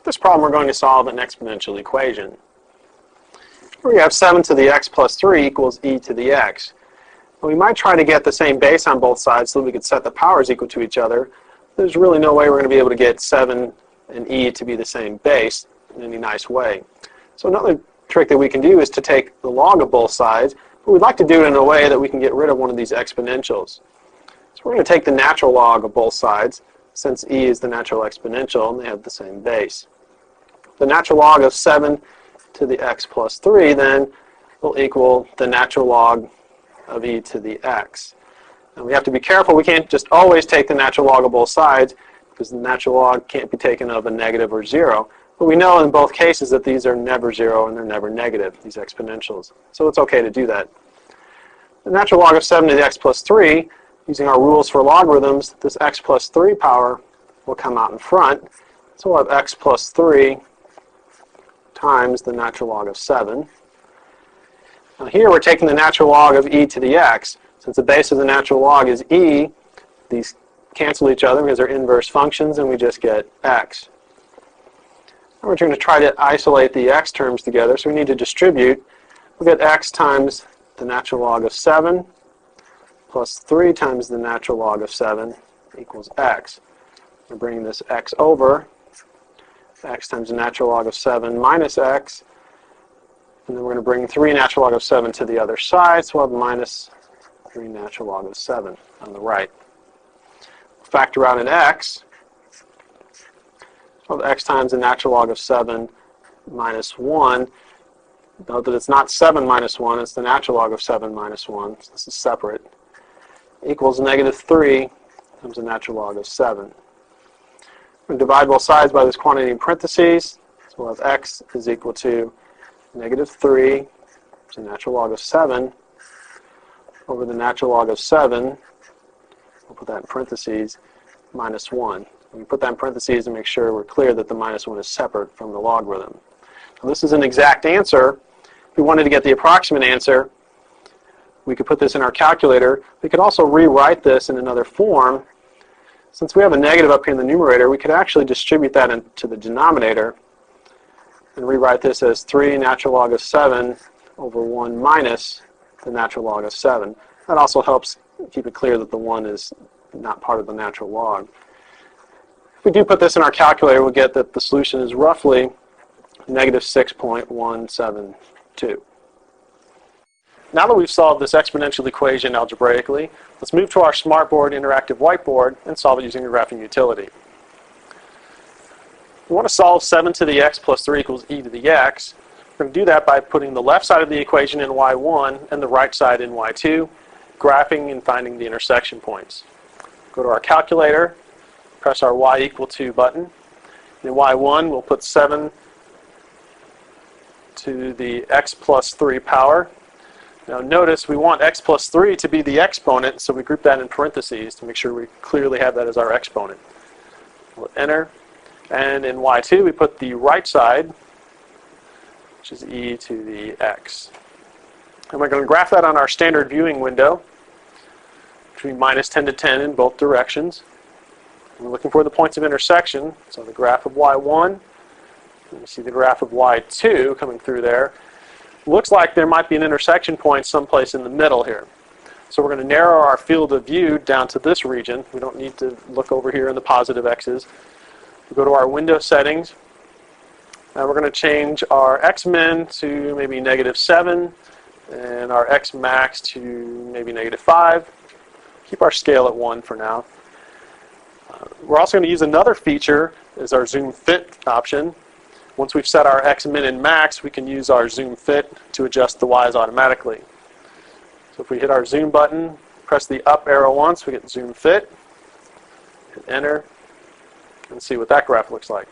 this problem we're going to solve an exponential equation. We have 7 to the x plus 3 equals e to the x. We might try to get the same base on both sides so that we could set the powers equal to each other. There's really no way we're going to be able to get 7 and e to be the same base in any nice way. So another trick that we can do is to take the log of both sides, but we'd like to do it in a way that we can get rid of one of these exponentials. So we're going to take the natural log of both sides, since e is the natural exponential and they have the same base. The natural log of 7 to the x plus 3 then will equal the natural log of e to the x. And we have to be careful. We can't just always take the natural log of both sides because the natural log can't be taken of a negative or 0. But we know in both cases that these are never 0 and they're never negative, these exponentials. So it's okay to do that. The natural log of 7 to the x plus 3, using our rules for logarithms, this x plus 3 power will come out in front. So we'll have x plus 3 times the natural log of 7. Now here we're taking the natural log of e to the x. Since the base of the natural log is e, these cancel each other because they're inverse functions and we just get x. Now we're going to try to isolate the x terms together, so we need to distribute. We'll get x times the natural log of 7 plus 3 times the natural log of 7 equals x. We're bringing this x over. X times the natural log of 7 minus x. And then we're going to bring 3 natural log of 7 to the other side, so we'll have minus 3 natural log of 7 on the right. Factor out an x. So x times the natural log of 7 minus 1. Note that it's not 7 minus 1, it's the natural log of 7 minus 1. So this is separate. Equals negative 3 times the natural log of 7. We're going to divide both sides by this quantity in parentheses. So we'll have x is equal to negative 3, which is the natural log of 7, over the natural log of 7, we'll put that in parentheses, minus 1. We put that in parentheses to make sure we're clear that the minus 1 is separate from the logarithm. So this is an exact answer. If we wanted to get the approximate answer, we could put this in our calculator. We could also rewrite this in another form. Since we have a negative up here in the numerator, we could actually distribute that into the denominator and rewrite this as 3 natural log of 7 over 1 minus the natural log of 7. That also helps keep it clear that the 1 is not part of the natural log. If we do put this in our calculator, we'll get that the solution is roughly negative 6.172. Now that we've solved this exponential equation algebraically, let's move to our Smartboard interactive whiteboard and solve it using a graphing utility. We want to solve 7 to the x plus 3 equals e to the x. We're going to do that by putting the left side of the equation in y1 and the right side in y2, graphing and finding the intersection points. Go to our calculator, press our y equal to button. In y1, we'll put 7 to the x plus 3 power. Now notice we want x plus 3 to be the exponent, so we group that in parentheses to make sure we clearly have that as our exponent. We'll enter. And in y2, we put the right side, which is e to the x. And we're going to graph that on our standard viewing window between minus 10 to 10 in both directions. And we're looking for the points of intersection. So the graph of y1, and you see the graph of y2 coming through there. Looks like there might be an intersection point someplace in the middle here. So we're going to narrow our field of view down to this region. We don't need to look over here in the positive x's. We go to our window settings. And we're going to change our x-min to maybe negative 7 and our x-max to maybe negative 5. Keep our scale at 1 for now. We're also going to use another feature as our zoom fit option. Once we've set our x-min and max, we can use our zoom fit to adjust the y's automatically. So if we hit our zoom button, press the up arrow once, we get zoom fit, hit enter, and see what that graph looks like.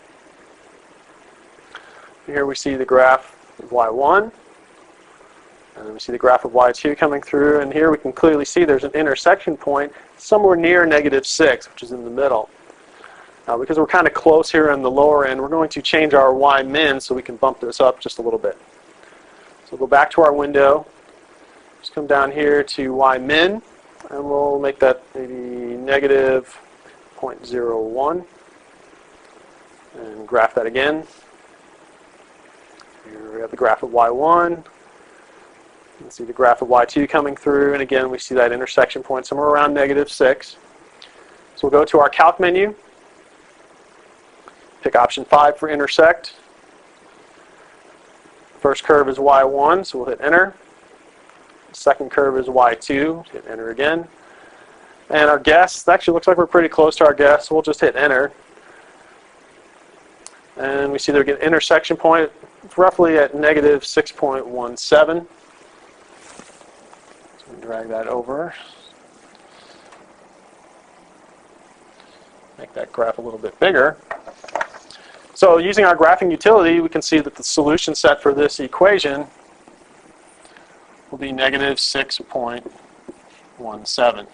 Here we see the graph of y1, and we see the graph of y2 coming through, and here we can clearly see there's an intersection point somewhere near negative 6, which is in the middle. Now, because we're kind of close here in the lower end, we're going to change our y-min so we can bump this up just a little bit. So we'll go back to our window, just come down here to y-min, and we'll make that maybe negative 0.01. And graph that again. Here we have the graph of y1. You can see the graph of y2 coming through, and again we see that intersection point somewhere around -6. So we'll go to our calc menu, pick option 5 for intersect. First curve is y1, so we'll hit enter. Second curve is y2, hit enter again. And our guess, actually looks like we're pretty close to our guess, so we'll just hit enter. And we see that we get an intersection point. It's roughly at -6.17. So we drag that over. Make that graph a little bit bigger. So using our graphing utility, we can see that the solution set for this equation will be -6.17.